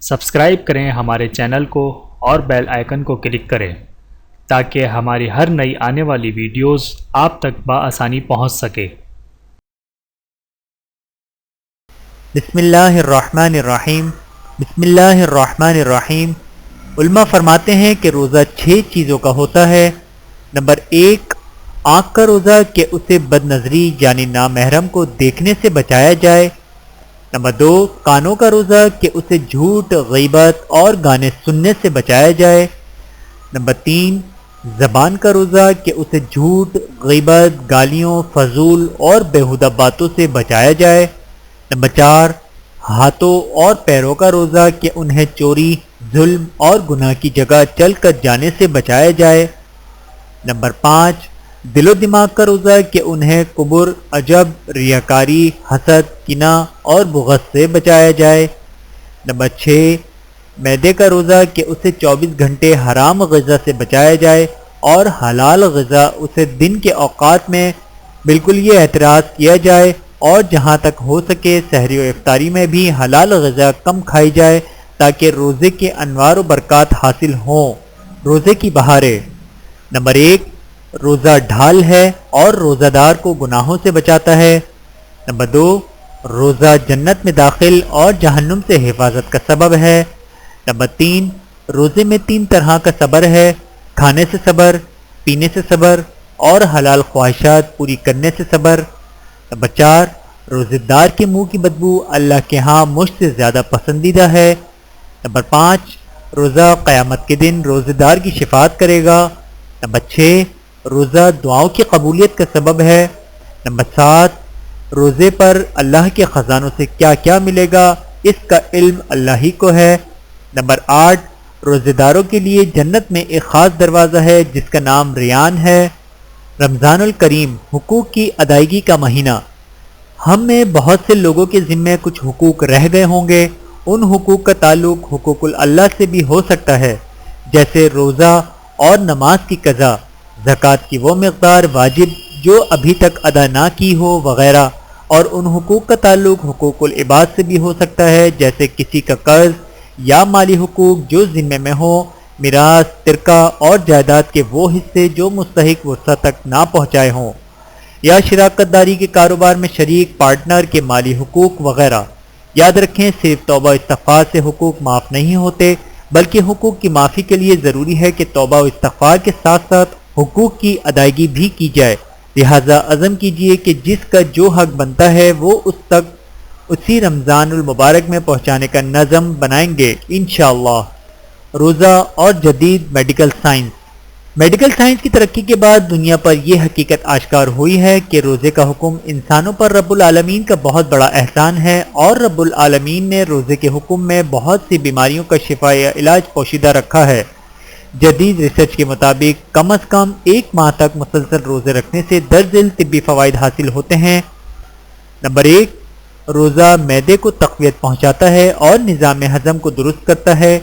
Subscribe کریں ہمارے channel کو اور بیل آئیکن کو کلک کریں تاکہ ہماری ہر نئی آنے والی ویڈیوز آپ تک بآسانی پہنچ سکے۔ بسم اللہ الرحمن الرحیم۔ بسم اللہ الرحمن الرحیم۔ علماء فرماتے ہیں کہ روزہ 6 چیزوں کا ہوتا ہے۔ نمبر 1، آنکھ کا روزہ کہ اسے بد نظری یعنی نامحرم کو دیکھنے سے بچایا جائے۔ نمبر 2، کانوں کا روزہ کہ اسے جھوٹ، غیبت اور گانے سننے سے بچایا جائے۔ نمبر 3، زبان کا روزہ کہ اسے جھوٹ، غیبت، گالیوں، فضول اور بیہودہ باتوں سے بچایا جائے۔ نمبر 4، ہاتھوں اور پیروں کا روزہ کہ انہیں چوری، ظلم اور گناہ کی جگہ چل کر جانے سے بچایا جائے۔ نمبر 5، دل و دماغ کا روزہ کہ انہیں کبر، عجب، ریاکاری، حسد، کینہ اور بغض سے بچایا جائے۔ نمبر 6، معدے کا روزہ کہ اسے 24 گھنٹے حرام غذا سے بچایا جائے اور حلال غذا اسے دن کے اوقات میں بالکل یہ احتراز کیا جائے اور جہاں تک ہو سکے سحری و افطاری میں بھی حلال غذا کم کھائی جائے تاکہ روزے کے انوار و برکات حاصل ہوں۔ روزے کی بہاریں۔ نمبر 1، روزہ ڈھال ہے اور روزہ دار کو گناہوں سے بچاتا ہے۔ نمبر 2، روزہ جنت میں داخل اور جہنم سے حفاظت کا سبب ہے۔ نمبر 3، روزے میں 3 طرح کا صبر ہے، کھانے سے صبر، پینے سے صبر اور حلال خواہشات پوری کرنے سے صبر۔ نمبر 4، روزے دار کے منہ کی بدبو اللہ کے ہاں مجھ سے زیادہ پسندیدہ ہے۔ نمبر 5، روزہ قیامت کے دن روزے دار کی شفاعت کرے گا۔ نمبر 6، روزہ دعاؤں کی قبولیت کا سبب ہے۔ نمبر 7، روزے پر اللہ کے خزانوں سے کیا کیا ملے گا اس کا علم اللہ ہی کو ہے۔ نمبر 8، روزے داروں کے لیے جنت میں ایک خاص دروازہ ہے جس کا نام ریان ہے۔ رمضان الکریم، حقوق کی ادائیگی کا مہینہ۔ ہم میں بہت سے لوگوں کے ذمے کچھ حقوق رہ گئے ہوں گے۔ ان حقوق کا تعلق حقوق اللہ سے بھی ہو سکتا ہے، جیسے روزہ اور نماز کی قضا، زکوٰۃ کی وہ مقدار واجب جو ابھی تک ادا نہ کی ہو وغیرہ، اور ان حقوق کا تعلق حقوق العباد سے بھی ہو سکتا ہے، جیسے کسی کا قرض یا مالی حقوق جو ذمے میں ہو، میراث، ترکہ اور جائیداد کے وہ حصے جو مستحق ورثہ تک نہ پہنچائے ہوں، یا شراکت داری کے کاروبار میں شریک پارٹنر کے مالی حقوق وغیرہ۔ یاد رکھیں، صرف توبہ استغفار سے حقوق معاف نہیں ہوتے، بلکہ حقوق کی معافی کے لیے ضروری ہے کہ توبہ و استغفار کے ساتھ ساتھ حقوق کی ادائیگی بھی کی جائے۔ لہٰذا عزم کیجئے کہ جس کا جو حق بنتا ہے وہ اس تک اسی رمضان المبارک میں پہنچانے کا نظم بنائیں گے انشاءاللہ۔ روزہ اور جدید میڈیکل سائنس۔ میڈیکل سائنس کی ترقی کے بعد دنیا پر یہ حقیقت آشکار ہوئی ہے کہ روزے کا حکم انسانوں پر رب العالمین کا بہت بڑا احسان ہے، اور رب العالمین نے روزے کے حکم میں بہت سی بیماریوں کا شفا یا علاج پوشیدہ رکھا ہے۔ جدید ریسرچ کے مطابق کم از کم 1 ماہ تک مسلسل روزے رکھنے سے درجن طبی فوائد حاصل ہوتے ہیں۔ نمبر 1، روزہ معدے کو تقویت پہنچاتا ہے اور نظام ہضم کو درست کرتا ہے۔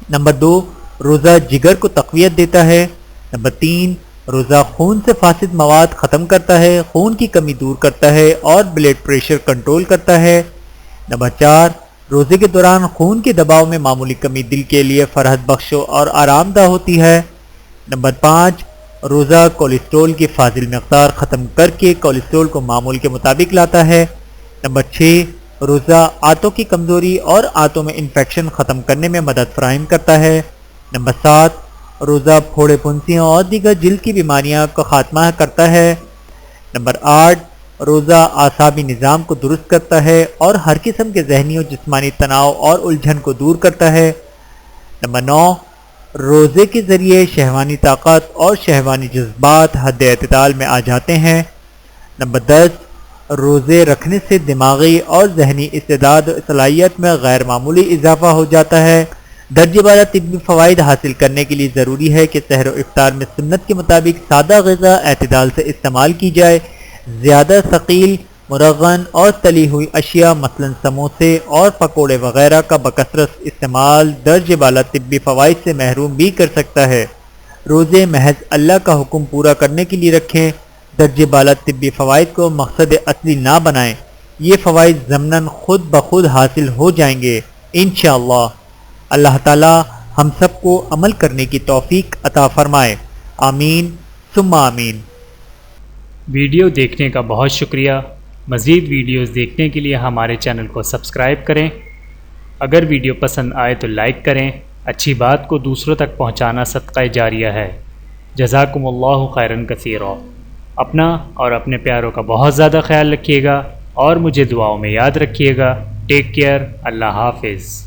نمبر 2، روزہ جگر کو تقویت دیتا ہے۔ نمبر 3، روزہ خون سے فاسد مواد ختم کرتا ہے، خون کی کمی دور کرتا ہے اور بلڈ پریشر کنٹرول کرتا ہے۔ نمبر 4، روزے کے دوران خون کے دباؤ میں معمولی کمی دل کے لیے فرحت بخش اور آرام دہ ہوتی ہے۔ نمبر 5، روزہ کولیسٹرول کی فاضل مقدار ختم کر کے کولیسٹرول کو معمول کے مطابق لاتا ہے۔ نمبر 6، روزہ آنتوں کی کمزوری اور آنتوں میں انفیکشن ختم کرنے میں مدد فراہم کرتا ہے۔ نمبر 7، روزہ پھوڑے پھنسیاں اور دیگر جلد کی بیماریاں کا خاتمہ کرتا ہے۔ نمبر 8، روزہ اعصابی نظام کو درست کرتا ہے اور ہر قسم کے ذہنی و جسمانی تناؤ اور الجھن کو دور کرتا ہے۔ نمبر 9، روزے کے ذریعے شہوانی طاقت اور شہوانی جذبات حد اعتدال میں آ جاتے ہیں۔ نمبر 10، روزے رکھنے سے دماغی اور ذہنی استعداد و صلاحیت میں غیر معمولی اضافہ ہو جاتا ہے۔ درجہ بالا طبی فوائد حاصل کرنے کے لیے ضروری ہے کہ سحر و افطار میں سنت کے مطابق سادہ غذا اعتدال سے استعمال کی جائے۔ زیادہ ثقیل، مرغن اور تلی ہوئی اشیاء مثلا سموسے اور پکوڑے وغیرہ کا بکثرت استعمال درجہ بالا طبی فوائد سے محروم بھی کر سکتا ہے۔ روزے محض اللہ کا حکم پورا کرنے کے لیے رکھیں، درجہ بالا طبی فوائد کو مقصد اصلی نہ بنائیں۔ یہ فوائد ضمناً خود بخود حاصل ہو جائیں گے۔ انشاءاللہ اللہ تعالی ہم سب کو عمل کرنے کی توفیق عطا فرمائے، آمین ثم آمین۔ ویڈیو دیکھنے کا بہت شکریہ۔ مزید ویڈیوز دیکھنے کے لیے ہمارے چینل کو سبسکرائب کریں۔ اگر ویڈیو پسند آئے تو لائک کریں۔ اچھی بات کو دوسروں تک پہنچانا صدقہ جاریہ ہے۔ جزاکم اللہ خیرا کثیرا۔ اپنا اور اپنے پیاروں کا بہت زیادہ خیال رکھیے گا اور مجھے دعاؤں میں یاد رکھیے گا۔ Take care. اللہ حافظ۔